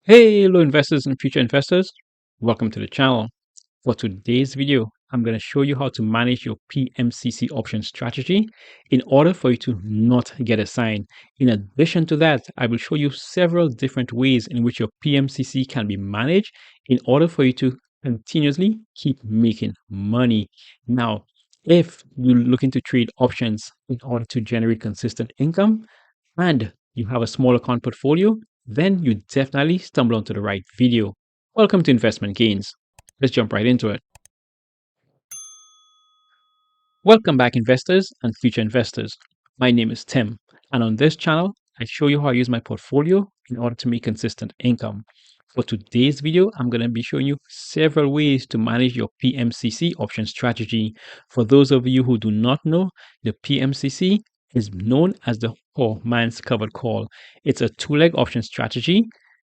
Hey, hello investors and future investors. Welcome to the channel. For today's video, I'm going to show you how to manage your PMCC option strategy in order for you to not get assigned. In addition to that, I will show you several different ways in which your PMCC can be managed in order for you to continuously keep making money. Now, if you're looking to trade options in order to generate consistent income, and you have a small account portfolio, then you definitely stumble onto the right video. Welcome to Investment Gains. Let's jump right into it. Welcome back, investors and future investors. My name is Tim, and on this channel, I show you how I use my portfolio in order to make consistent income. For today's video, I'm going to be showing you several ways to manage your PMCC option strategy. For those of you who do not know, the PMCC is known as the poor man's covered call. It's a two-leg option strategy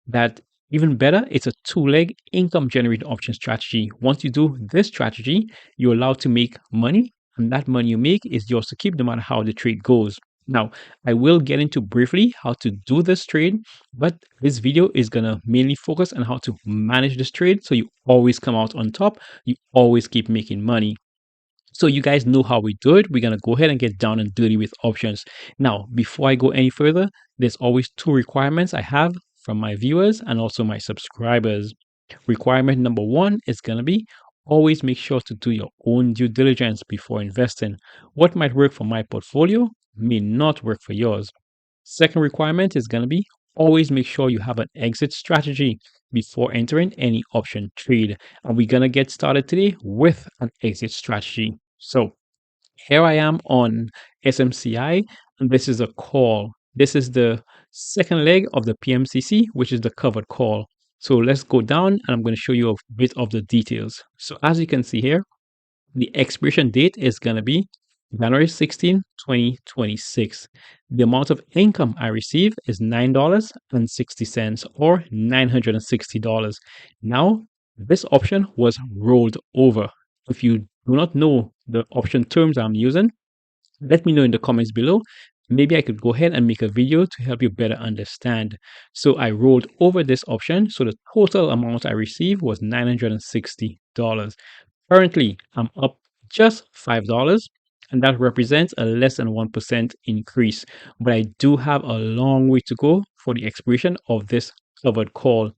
that even better, it's a two-leg income generating option strategy. Once you do this strategy, you're allowed to make money, and that money you make is yours to keep no matter how the trade goes. Now, I will get into briefly how to do this trade, but this video is going to mainly focus on how to manage this trade so you always come out on top, you always keep making money. So you guys know how we do it. We're going to go ahead and get down and dirty with options. Now, before I go any further, there's always two requirements I have from my viewers and also my subscribers. Requirement number one is going to be always make sure to do your own due diligence before investing. What might work for my portfolio may not work for yours. Second requirement is going to be always make sure you have an exit strategy before entering any option trade. And we're going to get started today with an exit strategy. So here I am on SMCI, and this is a call. This is the second leg of the PMCC, which is the covered call. So let's go down and I'm going to show you a bit of the details. So as you can see here, the expiration date is going to be January 16, 2026. The amount of income I receive is $9.60 or $960. Now, this option was rolled over. If you do not know the option terms I'm using, let me know in the comments below. Maybe I could go ahead and make a video to help you better understand. So I rolled over this option. So the total amount I received was $960. Currently, I'm up just $5, and that represents a less than 1% increase. But I do have a long way to go for the expiration of this covered call.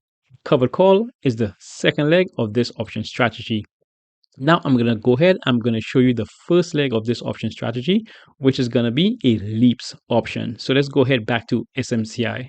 Covered call is the second leg of this option strategy. Now I'm going to go ahead, I'm going to show you the first leg of this option strategy, which is going to be a leaps option. So let's go ahead back to SMCI.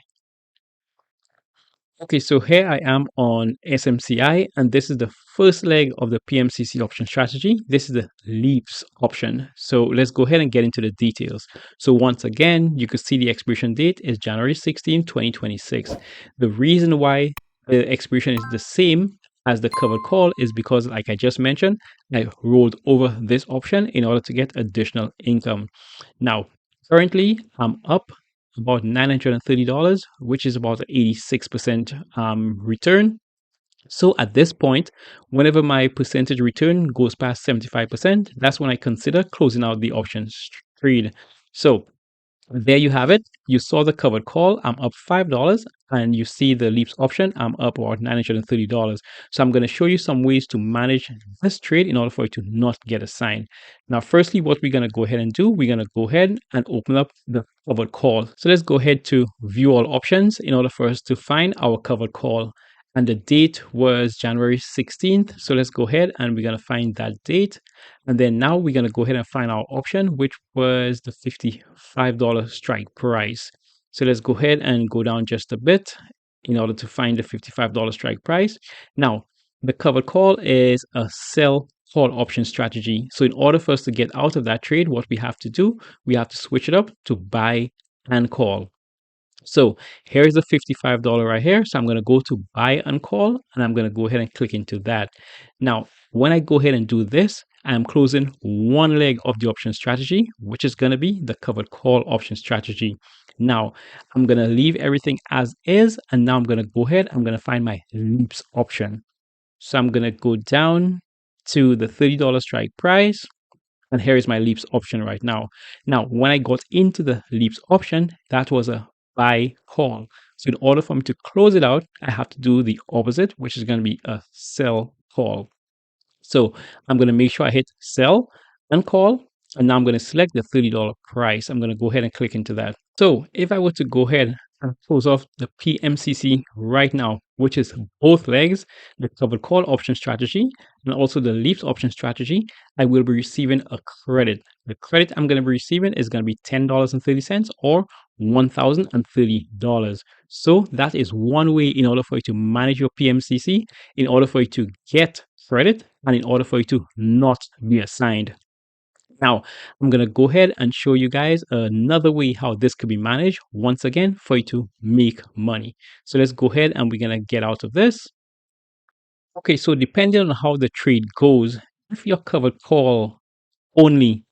Okay, so here I am on SMCI, and this is the first leg of the PMCC option strategy. This is the leaps option. So let's go ahead and get into the details. So once again, you can see the expiration date is January 16, 2026. The reason why the expiration is the same as the covered call is because, like I just mentioned, I rolled over this option in order to get additional income. Now, currently, I'm up about $930, which is about 86% return. So at this point, whenever my percentage return goes past 75%, that's when I consider closing out the options trade. So there you have it. You saw the covered call. I'm up $5, and you see the leaps option. I'm up about $930. So I'm going to show you some ways to manage this trade in order for it to not get assigned. Now, firstly, what we're going to go ahead and do, we're going to go ahead and open up the covered call. So let's go ahead to view all options in order for us to find our covered call. And the date was January 16th. So let's go ahead and we're going to find that date. And then now we're going to go ahead and find our option, which was the $55 strike price. So let's go ahead and go down just a bit in order to find the $55 strike price. Now, the covered call is a sell call option strategy. So in order for us to get out of that trade, what we have to do, we have to switch it up to buy and call. So here's the $55 right here. So I'm going to go to buy and call, and I'm going to go ahead and click into that. Now, when I go ahead and do this, I'm closing one leg of the option strategy, which is going to be the covered call option strategy. Now, I'm going to leave everything as is, and now I'm going to go ahead, I'm going to find my leaps option. So I'm going to go down to the $30 strike price, and here is my leaps option right now. Now, when I got into the leaps option, that was a buy call. So in order for me to close it out, I have to do the opposite, which is going to be a sell call. So I'm going to make sure I hit sell and call. And now I'm going to select the $30 price. I'm going to go ahead and click into that. So if I were to go ahead and close off the PMCC right now, which is both legs, the covered call option strategy and also the leaps option strategy, I will be receiving a credit. The credit I'm going to be receiving is going to be $10.30 or $1,030. So that is one way in order for you to manage your PMCC, in order for you to get credit, and in order for you to not be assigned. Now, I'm going to go ahead and show you guys another way how this could be managed once again for you to make money. So let's go ahead and we're going to get out of this. Okay, so depending on how the trade goes, if your covered call only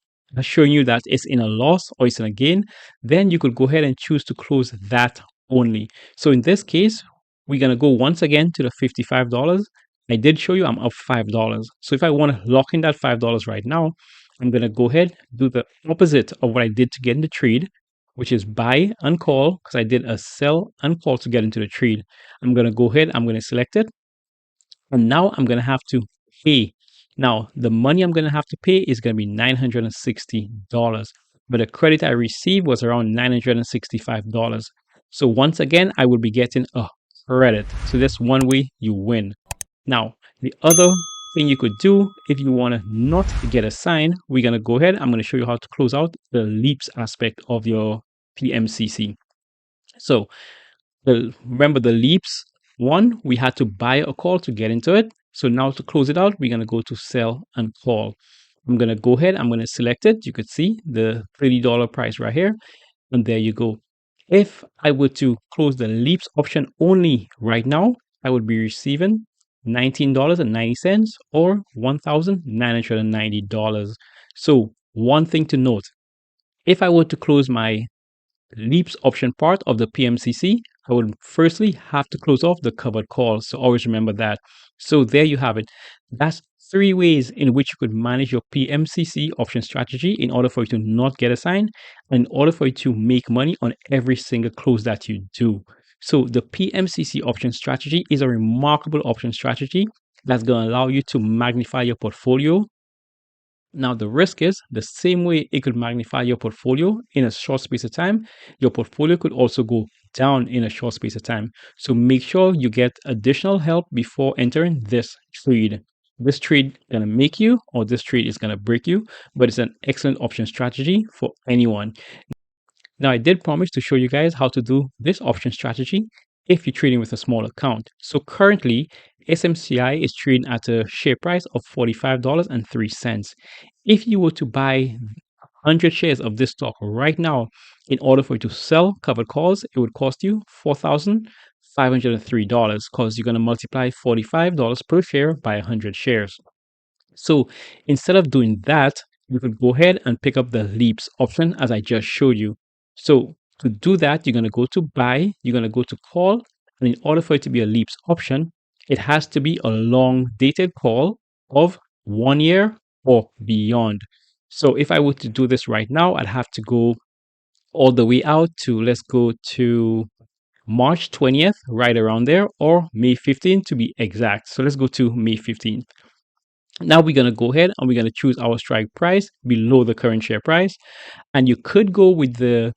showing you that it's in a loss or it's in a gain, then you could go ahead and choose to close that only. So in this case, we're going to go once again to the $55. I did show you I'm up $5. So if I want to lock in that $5 right now, I'm going to go ahead, do the opposite of what I did to get in the trade, which is buy and call, because I did a sell and call to get into the trade. I'm going to go ahead, I'm going to select it. And now I'm going to have to pay. Now, the money I'm going to have to pay is going to be $960. But the credit I received was around $965. So once again, I will be getting a credit. So that's one way you win. Now, the other thing you could do if you want to not get a sign, we're going to go ahead. I'm going to show you how to close out the leaps aspect of your PMCC. So remember the leaps one, we had to buy a call to get into it. So now to close it out, we're going to go to sell and call. I'm going to go ahead, I'm going to select it. You could see the $30 price right here. And there you go. If I were to close the leaps option only right now, I would be receiving $19.90 or $1,990. So one thing to note, if I were to close my leaps option part of the PMCC, I would firstly have to close off the covered call. So always remember that. So there you have it. That's three ways in which you could manage your PMCC option strategy in order for you to not get assigned and in order for you to make money on every single close that you do. So the PMCC option strategy is a remarkable option strategy that's going to allow you to magnify your portfolio. Now, the risk is the same way it could magnify your portfolio in a short space of time, your portfolio could also go down in a short space of time. So make sure you get additional help before entering this trade. This trade is going to make you, or this trade is going to break you, but it's an excellent option strategy for anyone. Now, I did promise to show you guys how to do this option strategy if you're trading with a small account. So currently, SMCI is trading at a share price of $45.03. If you were to buy 100 shares of this stock right now, in order for you to sell covered calls, it would cost you $4,503 because you're going to multiply $45 per share by 100 shares. So instead of doing that, you could go ahead and pick up the leaps option as I just showed you. So to do that, you're going to go to buy, you're going to go to call, and in order for it to be a leaps option, it has to be a long dated call of 1 year or beyond. So if I were to do this right now, I'd have to go all the way out to, let's go to March 20th, right around there, or May 15th to be exact. So let's go to May 15th. Now we're going to go ahead and we're going to choose our strike price below the current share price. And you could go with the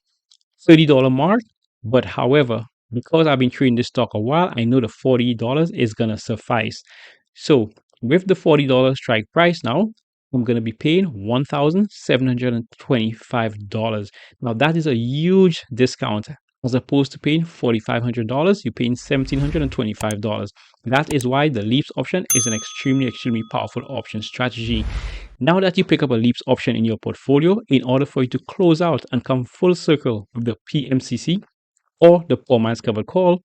$30 mark, but however, because I've been trading this stock a while, I know the $40 is going to suffice. So with the $40 strike price now, I'm going to be paying $1,725. Now that is a huge discount. As opposed to paying $4,500, you're paying $1,725. That is why the leaps option is an extremely powerful option strategy. Now that you pick up a leaps option in your portfolio, in order for you to close out and come full circle with the PMCC or the poor man's covered call,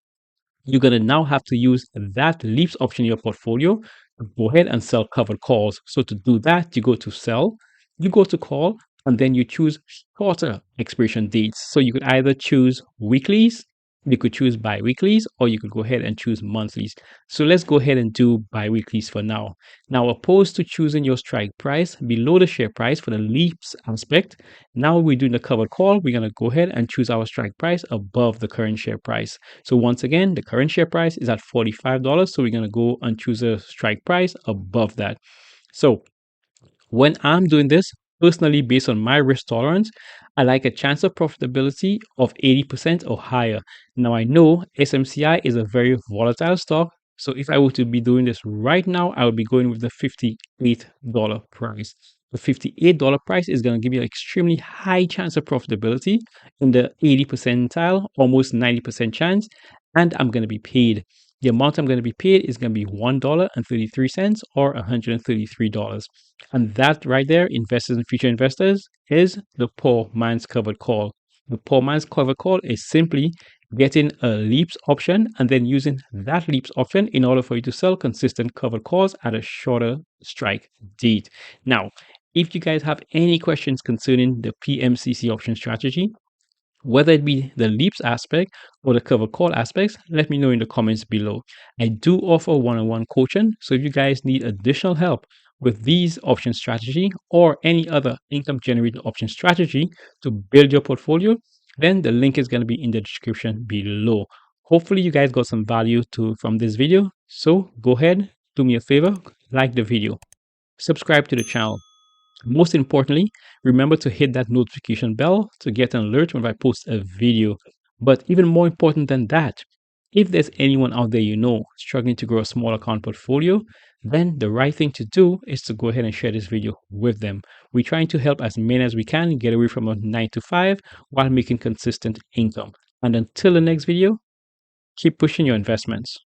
you're going to now have to use that leaps option in your portfolio to go ahead and sell covered calls. So to do that, you go to sell, you go to call, and then you choose shorter expiration dates. So you could either choose weeklies You could choose bi-weeklies or you could go ahead and choose monthlies. So let's go ahead and do bi-weeklies for now. Now, opposed to choosing your strike price below the share price for the leaps aspect, now we're doing the covered call. We're going to go ahead and choose our strike price above the current share price. So once again, the current share price is at $45. So we're going to go and choose a strike price above that. So when I'm doing this, personally, based on my risk tolerance, I like a chance of profitability of 80% or higher. Now, I know SMCI is a very volatile stock. So if I were to be doing this right now, I would be going with the $58 price. The $58 price is going to give you an extremely high chance of profitability in the 80 percentile, almost 90% chance, and I'm going to be paid. The amount I'm going to be paid is going to be $1.33 or $133. And that right there, investors and future investors, is the poor man's covered call. The poor man's covered call is simply getting a leaps option and then using that leaps option in order for you to sell consistent covered calls at a shorter strike date. Now, if you guys have any questions concerning the PMCC option strategy, whether it be the leaps aspect or the cover call aspects, let me know in the comments below. I do offer one-on-one coaching, so if you guys need additional help with these option strategy or any other income generating option strategy to build your portfolio, then the link is going to be in the description below. Hopefully you guys got some value from this video. So go ahead, do me a favor, like the video, subscribe to the channel. Most importantly, remember to hit that notification bell to get an alert when I post a video. But even more important than that, if there's anyone out there you know struggling to grow a small account portfolio, then the right thing to do is to go ahead and share this video with them. We're trying to help as many as we can get away from a 9 to 5 while making consistent income. And until the next video, keep pushing your investments.